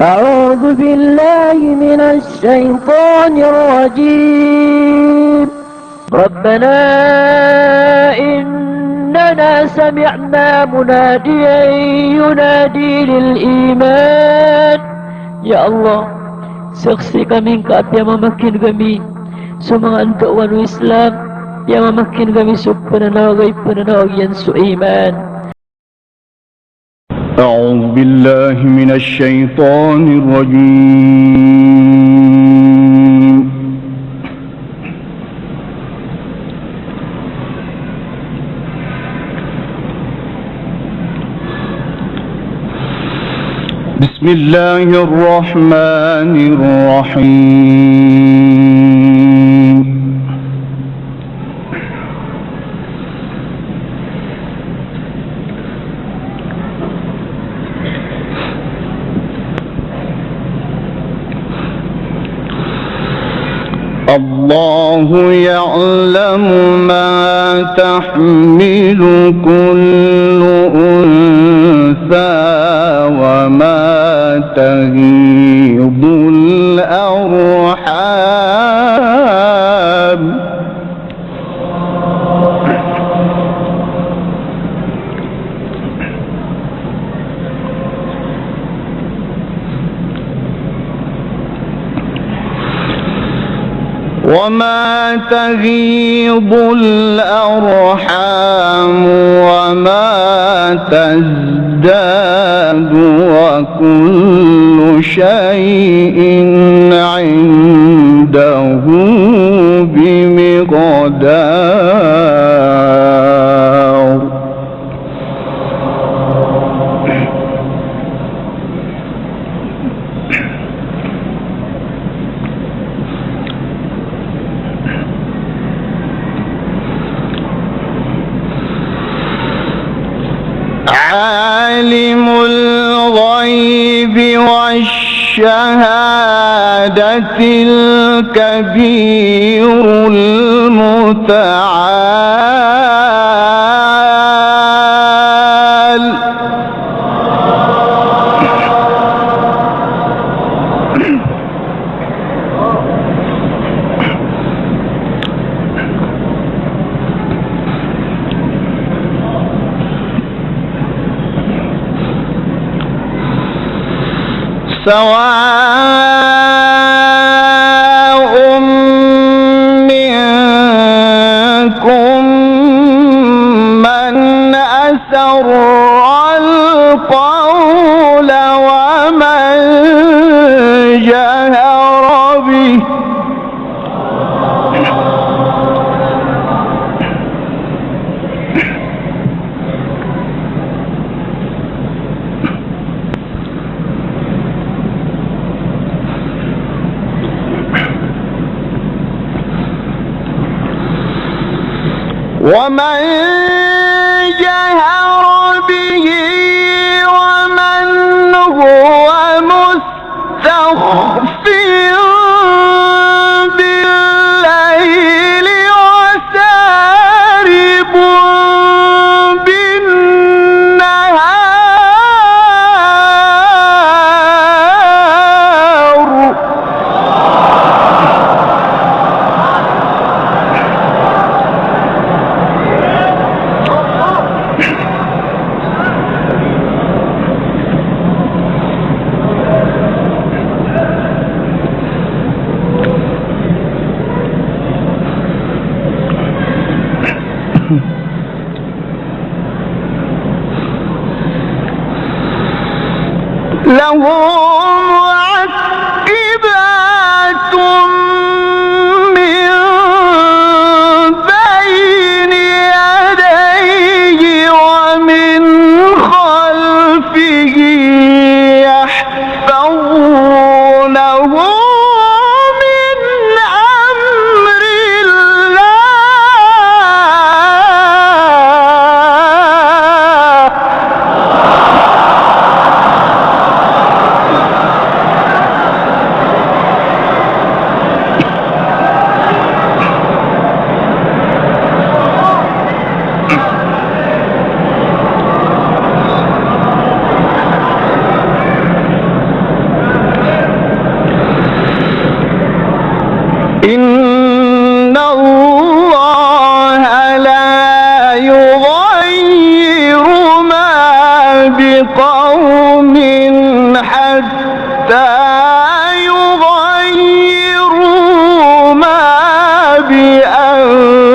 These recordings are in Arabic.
أعوذ بالله من الشيطان الرجيم. ربنا إننا سمعنا مناديا ينادي للإيمان. Ya Allah, saksi kami Engkau yang memakin kami semangat dakwah Islam, yang memakin kami penanawag yang suiman. أعوذ بالله من الشيطان الرجيم. بسم الله الرحمن الرحيم. الله يعلم ما تحمل كل أنثى وما تغيض الأرحام وما تغيض الأرحام وما تزداد وكل شيء عنده بمقدار. عالم الغيب والشهادة الكبير المتعال. سواء منكم من أسر القول ومن جهر به ومن جهر به ومن هو مستخف بالليل وسارب بالنهار. له معقبات من بين يديه ومن خلفه يحفظونه من أمر الله. إن الله لا يغير ما بقوم حتى يغيروا ما بأنفسهم.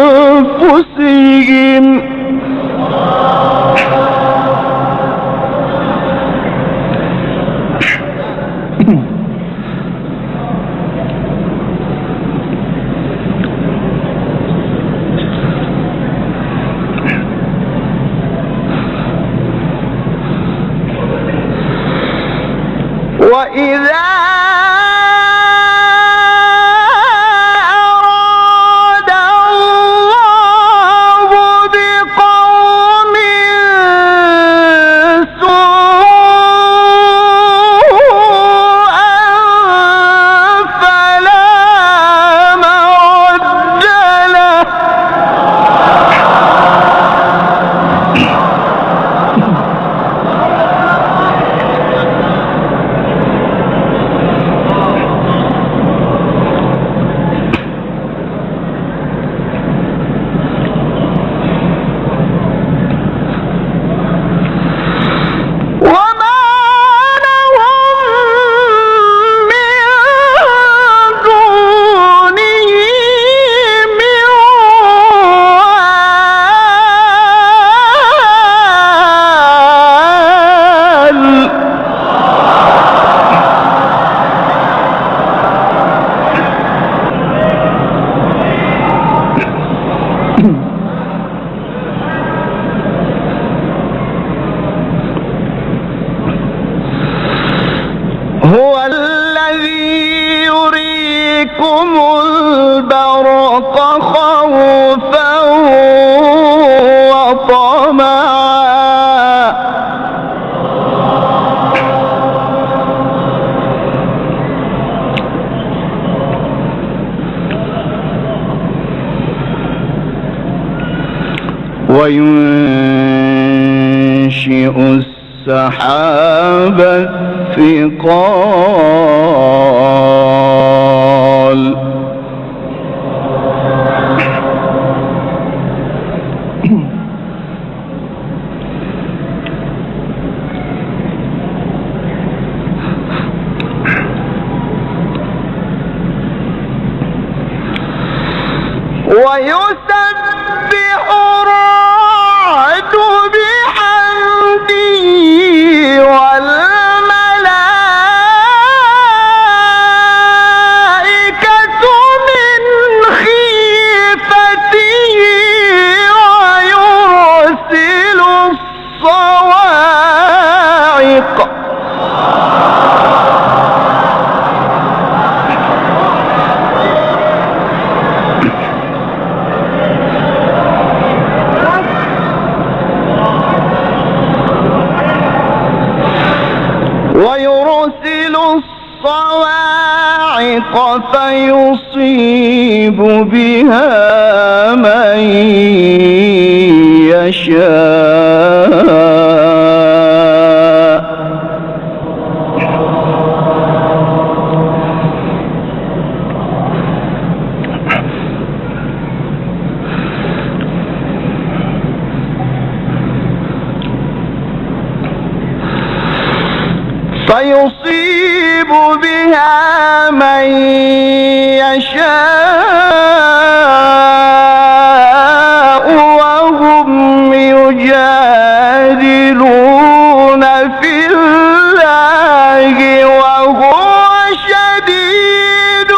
وإذا أراد الله بقوم سوءا فلا مرد له. هو الذي يريكم البرق خوفا وطمعا وينشئ السحاب الثقال ويسبح الرعد بحمده والملائكة من خيفته ويرسل الصواعق فيصيب بها من يشاء فيصيب بها من يشاء وهم يجادلون في الله وهو شديد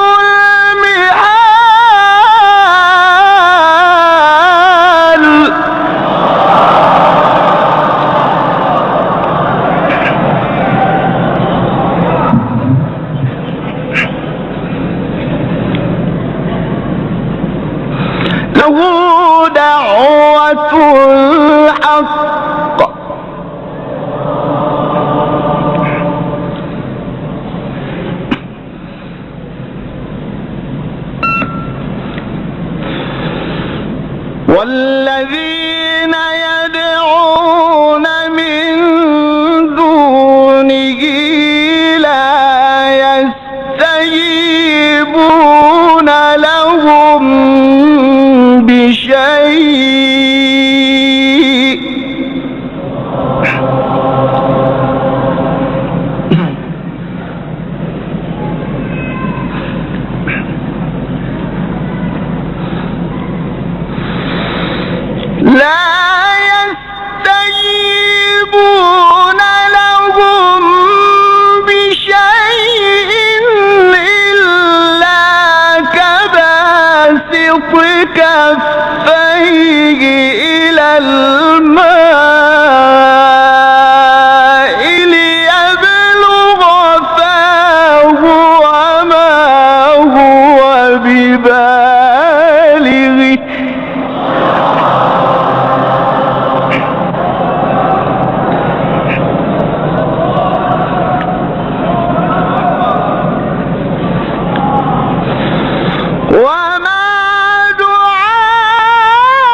المحال. له دعوة الحق والذين يدعون من دونه لا يستجيبون له كفيه إلى الماء ليبلغ فاه وما هو ببالغه وما دعاء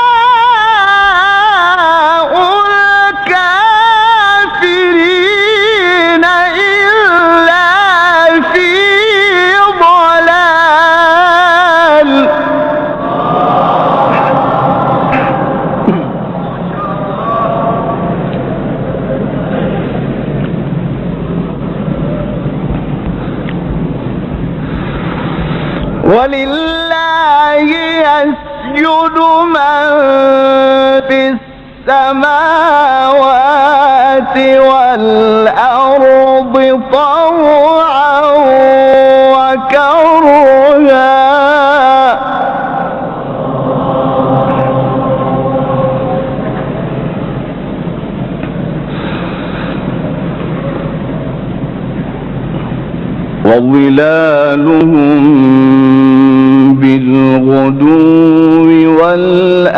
الكافرين إلا في ضلال ولله يسجد من في السماوات والأرض طوعا وكرها وظلالهم بالغدو والآصال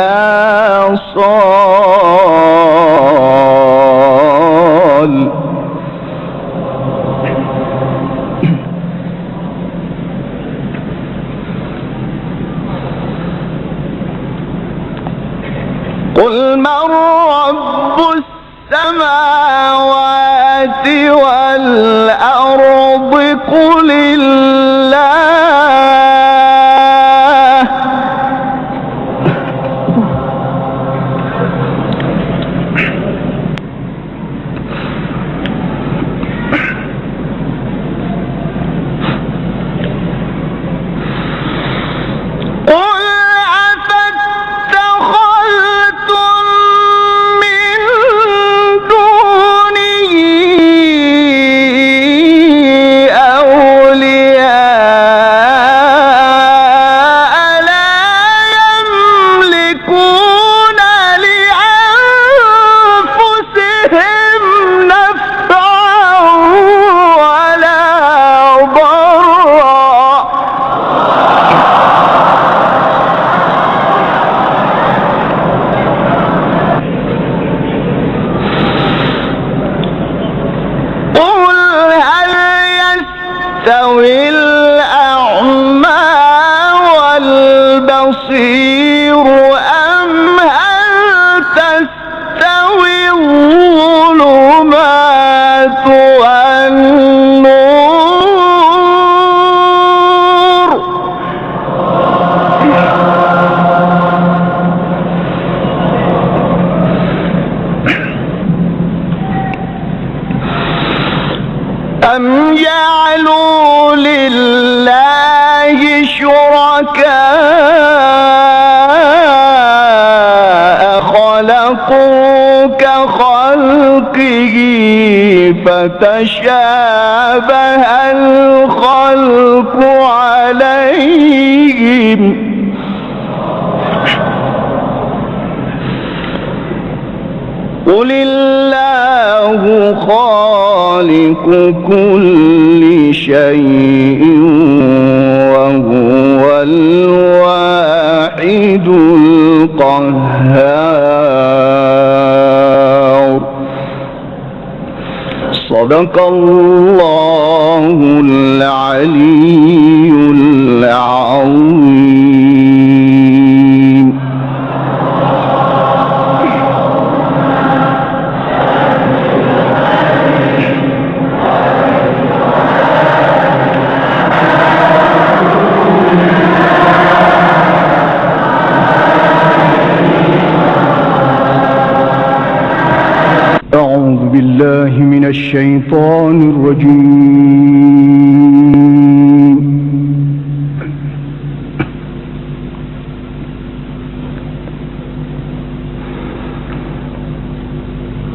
قل من رب السماوات والأرض قل الله قل أفاتخذتم من دونه أولياء لا يملكون لأنفسهم نفعا ولا ضرا قل هل يستوي الأعمى والبصير أم هل تستوي الظلمات والنور أم جعلوا لله شركاء خلقوا كخلقه فتشابه الخلق عليهم قل الله خالق كل شيء وهو الواحد القهار صدق الله العلي العظيم. أعوذ بالله من الشيطان الرجيم.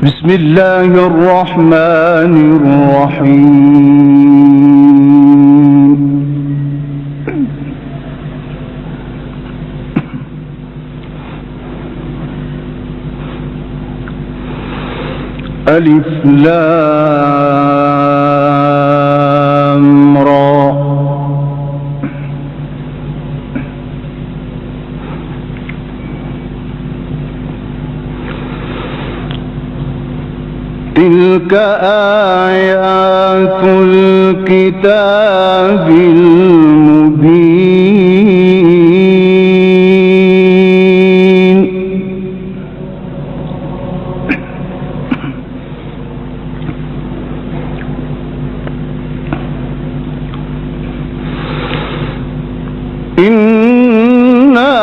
بسم الله الرحمن الرحيم. ألف لام را تلك آيات الكتاب المبين إنا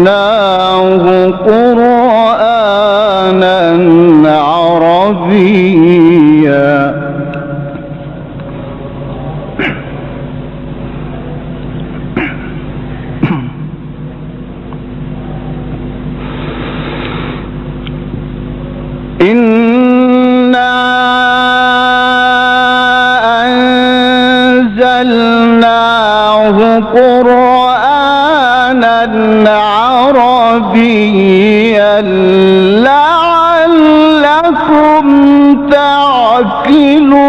أنزلناه قرآنا عربيا إنا أنزلناه قرآنا عربيا لعلكم تعقلون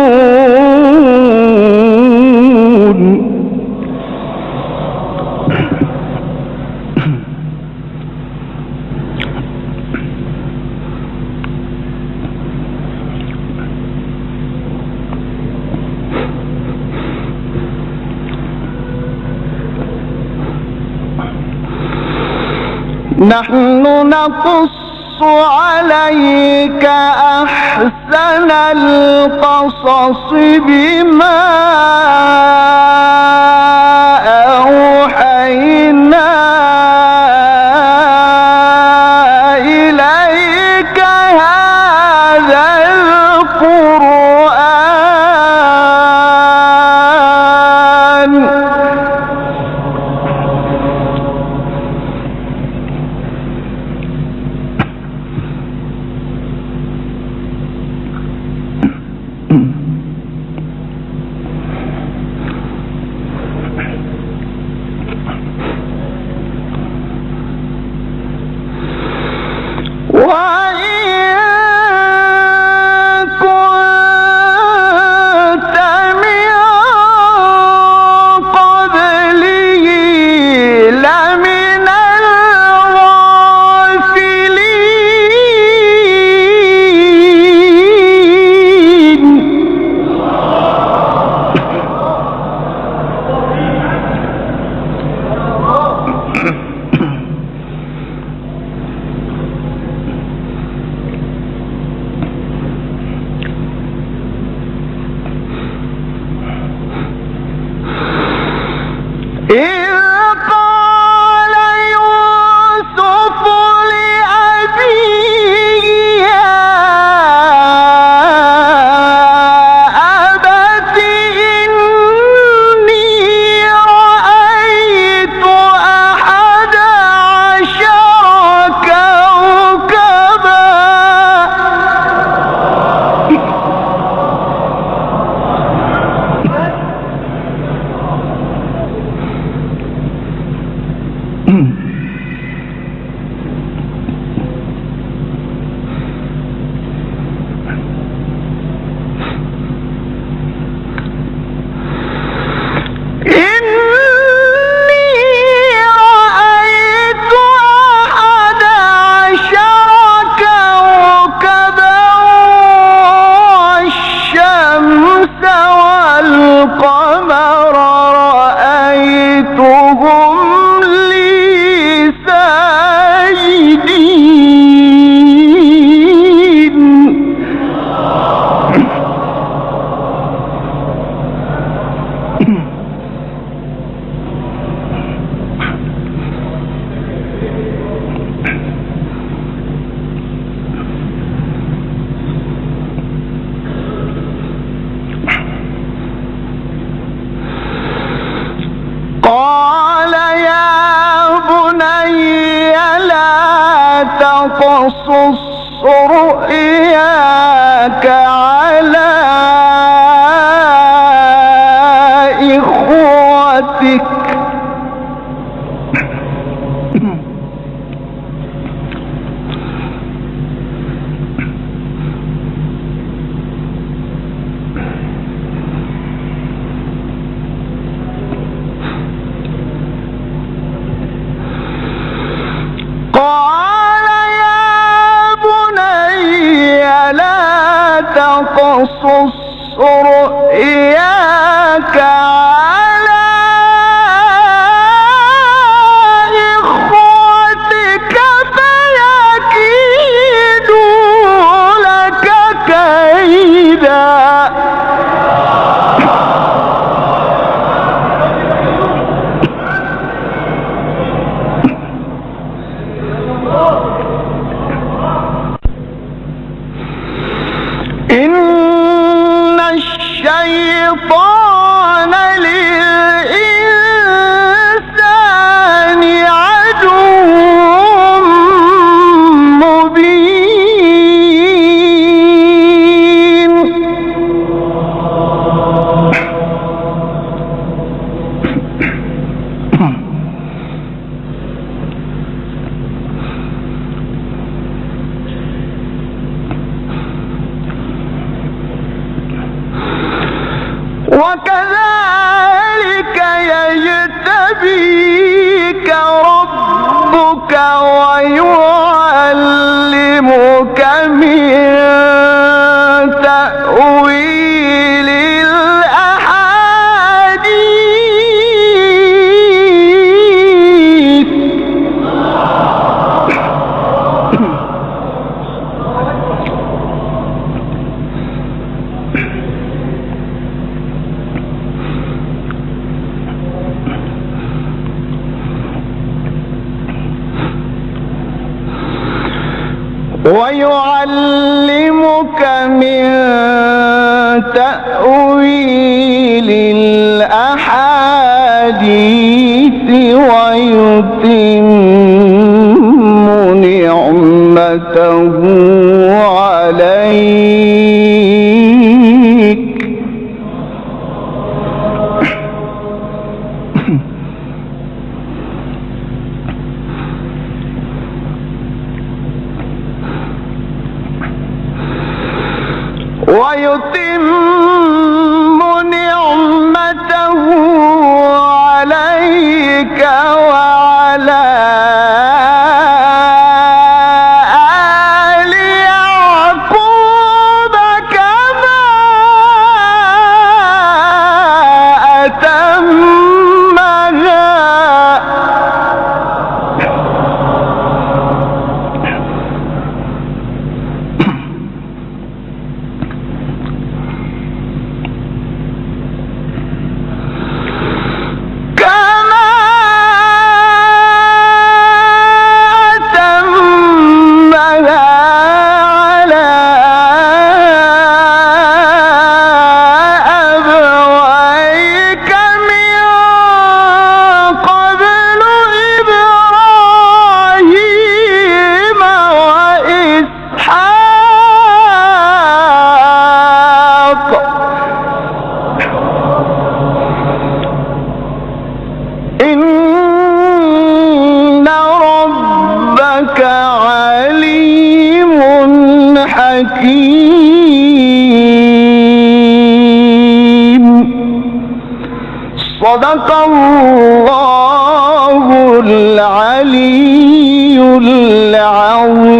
نحن نقص عليك أحسن القصص بما أوحينا إليك هذا القرآن تقصص رؤياك على إخوتك تقصص رؤياك على إخوتك فيكيدوا لك كيدا إن الشيطان للإنسان عدو مبين وكذلك يجتبيك ربك ويعلمك من تأويل الأحاديث ويعلمك من تأويل الأحاديث ويتم نعمته عليك ويتم نعمته عليك وعلى آل يعقوب كما أتمها إن ربك عليم حكيم. صدق الله العلي العظيم.